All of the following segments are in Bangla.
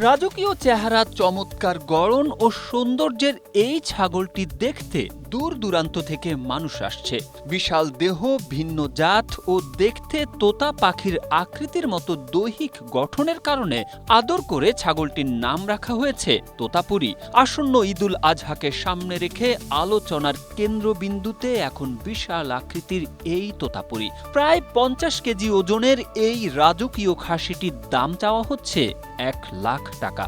রাজকীয় চেহারা, চমৎকার গড়ন ও সৌন্দর্যের এই ছাগলটি দেখতে দূর দূরান্ত থেকে মানুষ আসছে। বিশাল দেহ, ভিন্ন জাত ও দেখতে তোতা পাখির আকৃতির মতো দৈহিক গঠনের কারণে আদর করে ছাগলটির নাম রাখা হয়েছে তোতাপুরি। আসন্ন ঈদুল আজহাকে সামনে রেখে আলোচনার কেন্দ্রবিন্দুতে এখন বিশাল আকৃতির এই তোতাপুরি। প্রায় ৫০ কেজি ওজনের এই রাজকীয় খাসিটির দাম চাওয়া হচ্ছে ১ লাখ টাকা।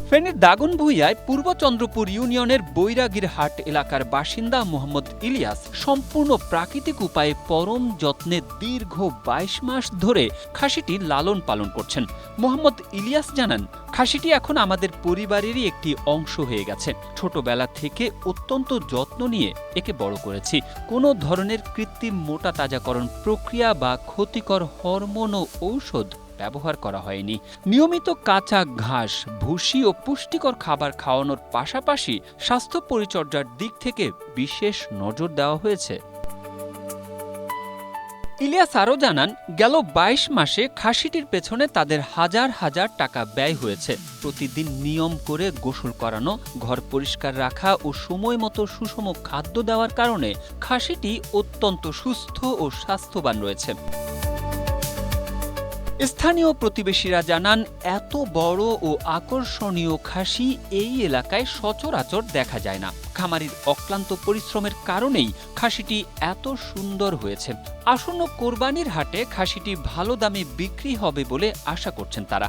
ফেনীর দাগনভূঞায় পূর্ব চন্দ্রপুর ইউনিয়নের বৈরাগীর হাট এলাকার বাসিন্দা মোহাম্মদ ইলিয়াস সম্পূর্ণ প্রাকৃতিক উপায়ে পরম যত্নে দীর্ঘ ২২ মাস ধরে খাসিটি লালন পালন করছেন। মোহাম্মদ ইলিয়াস জানান, খাসিটি এখন আমাদের পরিবারেরই একটি অংশ হয়ে গেছে। ছোটবেলা থেকে অত্যন্ত যত্ন নিয়ে একে বড় করেছি। কোনো ধরনের কৃত্রিম মোটা তাজাকরণ প্রক্রিয়া বা ক্ষতিকর হরমোন ও ঔষধ ব্যবহার করা হয়নি। নিয়মিত কাঁচা ঘাস, ভুসি ও পুষ্টিকর খাবার খাওয়ানোর পাশাপাশি স্বাস্থ্য পরিচর্যার দিক থেকে বিশেষ নজর দেওয়া হয়েছে। ইলিয়াস আরও জানান, গেল ২২ মাসে খাসিটির পেছনে তাদের হাজার হাজার টাকা ব্যয় হয়েছে। প্রতিদিন নিয়ম করে গোসল করানো, ঘর পরিষ্কার রাখা ও সময় মতো সুষম খাদ্য দেওয়ার কারণে খাসিটি অত্যন্ত সুস্থ ও স্বাস্থ্যবান রয়েছে। স্থানীয় প্রতিবেশীরা জানান, এত বড় ও আকর্ষণীয় খাসি এই এলাকায় সচরাচর দেখা যায় না। খামারির অক্লান্ত পরিশ্রমের কারণেই খাসিটি এত সুন্দর হয়েছে। আসন্ন কোরবানির হাটে খাসিটি ভালো দামে বিক্রি হবে বলে আশা করছেন তারা।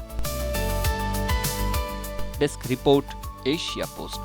Desk report, Asia post.